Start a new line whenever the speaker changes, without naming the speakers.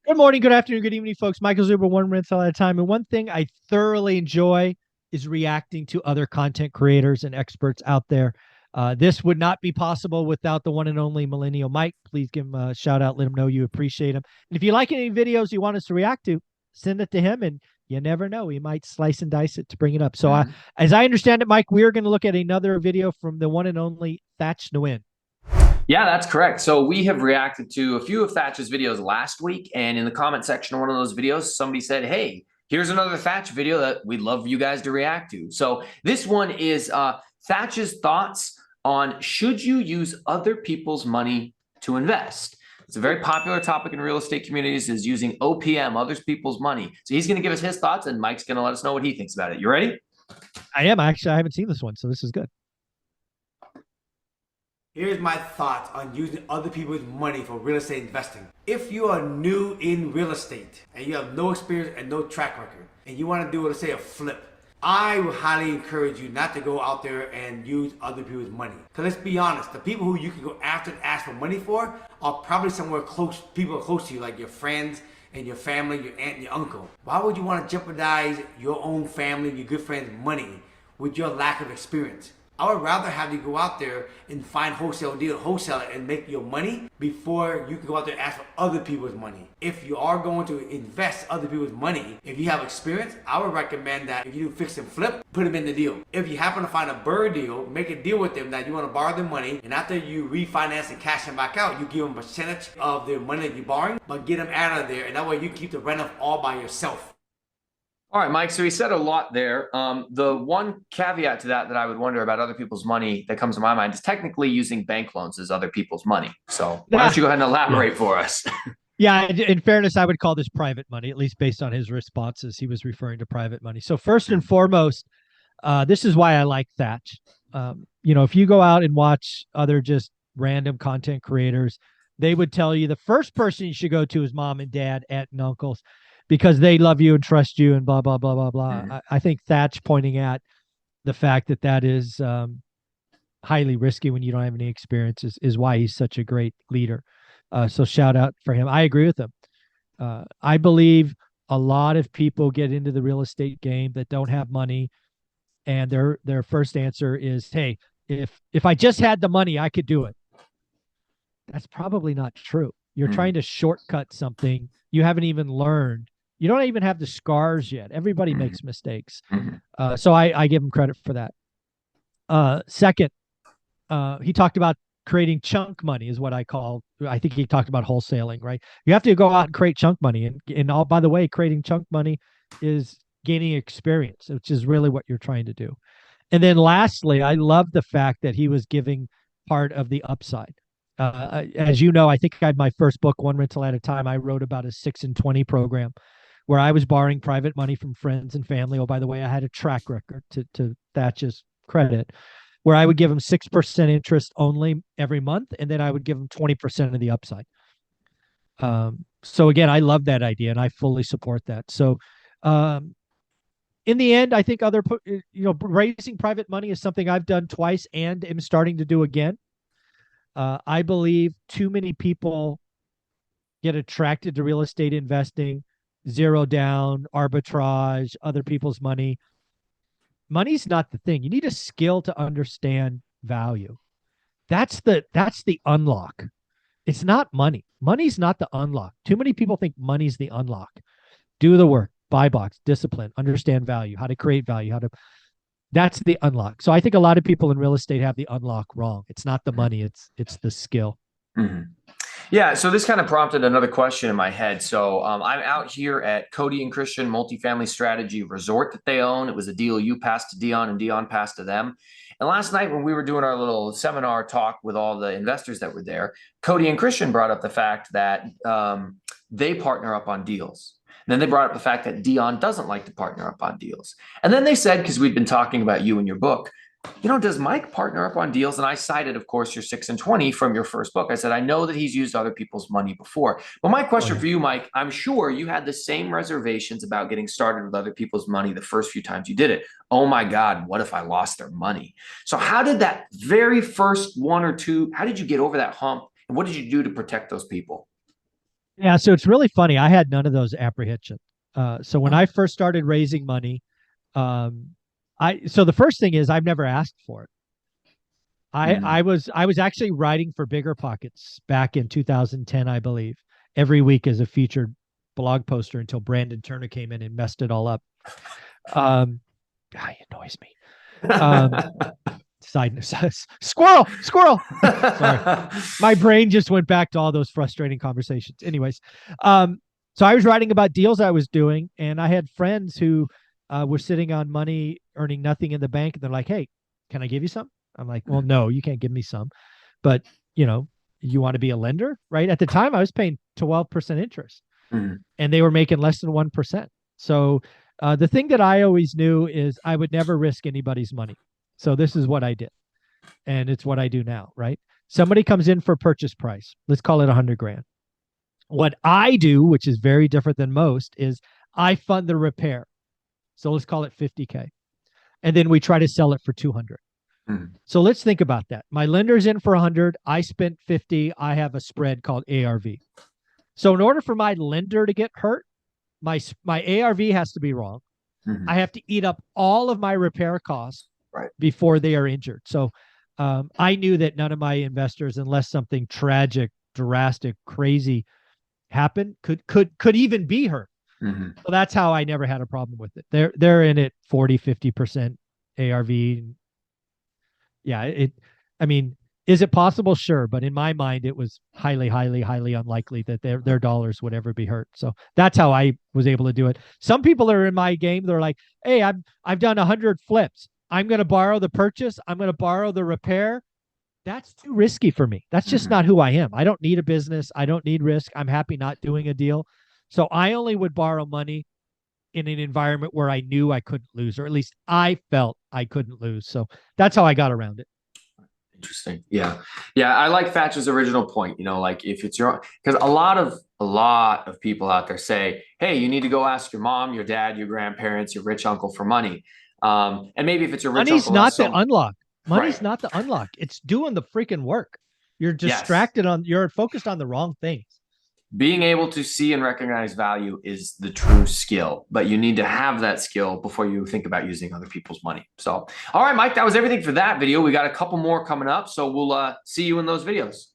Good morning, good afternoon, good evening, folks. Michael Zuber, one rental at a time. And one thing I thoroughly enjoy is reacting to other content creators and experts out there. This would not be possible without the one and only Millennial Mike. Please give him a shout out. Let him know you appreciate him. And if you like any videos you want us to react to, send it to him. And you never know, he might slice and dice it to bring it up. So,
Mhm.
as I understand it, Mike, we're going to look at another video from the one and only Thatch Nguyen.
Yeah, that's correct. So we have reacted to a few of Thatch's videos last week, and in the comment section of one of those videos, somebody said, hey, here's another Thatch video that we'd love you guys to react to. So this one is Thatch's thoughts on should you use other people's money to invest? It's a very popular topic in real estate communities, is using OPM, other people's money. So he's going to give us his thoughts, and Mike's going to let us know what he thinks about it. You ready?
I am. Actually, I haven't seen this one, so this is good.
Here's my thoughts on using other people's money for real estate investing. If you are new in real estate and you have no experience and no track record, and you want to do, let's say, a flip, I would highly encourage you not to go out there and use other people's money. Because let's be honest, the people who you can go after and ask for money for are probably somewhere close, people close to you, like your friends and your family, your aunt and your uncle. Why would you want to jeopardize your own family and your good friends' money with your lack of experience? I would rather have you go out there and find wholesale it and make your money before you can go out there and ask for other people's money. If you are going to invest other people's money, if you have experience, I would recommend that if you do fix and flip, put them in the deal. If you happen to find a bird deal, make a deal with them that you want to borrow their money, and after you refinance and cash them back out, you give them a percentage of their money that you're borrowing, but get them out of there, and that way you keep the rent off all by yourself.
All right, Mike. So he said a lot there. The one caveat to that I would wonder about other people's money that comes to my mind is technically using bank loans as other people's money. So why don't you go ahead and elaborate for us?
Yeah, in fairness, I would call this private money, at least based on his responses. He was referring to private money. So first and foremost, this is why I like Thatch. If you go out and watch other just random content creators, they would tell you the first person you should go to is mom and dad, aunt and uncles, because they love you and trust you and blah, blah, blah, blah, blah. I think Thatch pointing at the fact that that is highly risky when you don't have any experience is why he's such a great leader. So shout out for him. I agree with him. I believe a lot of people get into the real estate game that don't have money, and their first answer is, "Hey, if I just had the money, I could do it." That's probably not true. You're trying to shortcut something you haven't even learned. You don't even have the scars yet. Everybody makes mistakes. So I give him credit for that. Second, he talked about creating chunk money is what I think he talked about wholesaling, right? You have to go out and create chunk money. And all, by the way, creating chunk money is gaining experience, which is really what you're trying to do. And then lastly, I love the fact that he was giving part of the upside. As you know, I think I had my first book, One Rental at a Time. I wrote about a 6 and 20 program where I was borrowing private money from friends and family. Oh, by the way, I had a track record to Thatch's credit, where I would give them 6% interest only every month, and then I would give them 20% of the upside. So again, I love that idea, and I fully support that. So, in the end, I think raising private money is something I've done twice and am starting to do again. I believe too many people get attracted to real estate investing, zero down, arbitrage, other people's money. Money's not the thing. You need a skill to understand value. That's the unlock. It's not money. Money's not the unlock. Too many people think money's the unlock. Do the work, buy box, discipline, understand value, how to create value, that's the unlock. So I think a lot of people in real estate have the unlock wrong. It's not the money, it's the skill.
Yeah, so this kind of prompted another question in my head. So I'm out here at Cody and Christian Multifamily Strategy Resort that they own. It was a deal you passed to Dion and Dion passed to them. And last night when we were doing our little seminar talk with all the investors that were there, Cody and Christian brought up the fact that they partner up on deals. And then they brought up the fact that Dion doesn't like to partner up on deals. And then they said, because we'd been talking about you and your book, does Mike partner up on deals? And I cited, of course, your 6 and 20 from your first book. I said, I know that he's used other people's money before. But my question for you, Mike, I'm sure you had the same reservations about getting started with other people's money the first few times you did it. Oh my God, what if I lost their money? So how did that very first one or two, how did you get over that hump? And what did you do to protect those people?
Yeah, so it's really funny. I had none of those apprehensions. So when I first started raising money, um, so the first thing is I've never asked for it.
Mm.
I was actually writing for Bigger Pockets back in 2010, I believe, every week as a featured blog poster until Brandon Turner came in and messed it all up. Um, he annoys me. Um, squirrel, squirrel. Sorry, my brain just went back to all those frustrating conversations. Anyways, um, so I was writing about deals I was doing, and I had friends who were sitting on money, earning nothing in the bank, and they're like, "Hey, can I give you some?" I'm like, "Well, no, you can't give me some, but you know, you want to be a lender, right?" At the time, I was paying 12% interest,
Mm.
and they were making less than 1%. So the thing that I always knew is I would never risk anybody's money. So this is what I did, and it's what I do now, right? Somebody comes in for purchase price. Let's call it 100 grand. What I do, which is very different than most, is I fund the repair. So let's call it 50K. And then we try to sell it for 200.
Mm.
So let's think about that. My lender's in for 100. I spent 50. I have a spread called ARV. So in order for my lender to get hurt, my ARV has to be wrong.
Mm-hmm.
I have to eat up all of my repair costs
Right.
before they are injured. So I knew that none of my investors, unless something tragic, drastic, crazy happened, could even be hurt.
Mm-hmm.
So that's how I never had a problem with it. They're in it 40-50% ARV. Yeah, I mean, is it possible? Sure, but in my mind, it was highly, highly, highly unlikely that their dollars would ever be hurt. So that's how I was able to do it. Some people are in my game. They're like, "Hey, I've done 100 flips. I'm going to borrow the purchase. I'm going to borrow the repair." That's too risky for me. That's just
Mm-hmm.
not who I am. I don't need a business. I don't need risk. I'm happy not doing a deal. So I only would borrow money in an environment where I knew I couldn't lose, or at least I felt I couldn't lose. So that's how I got around it.
Interesting. Yeah. Yeah. I like Thatch's original point, like if it's your, because a lot of people out there say, hey, you need to go ask your mom, your dad, your grandparents, your rich uncle for money. And maybe if it's your rich
Money's
uncle, not
not the
so
unlock. Money's
right.
not the unlock. It's doing the freaking work.
Yes.
You're focused on the wrong things.
Being able to see and recognize value is the true skill, but you need to have that skill before you think about using other people's money. So, all right, Mike, that was everything for that video. We got a couple more coming up, so we'll see you in those videos.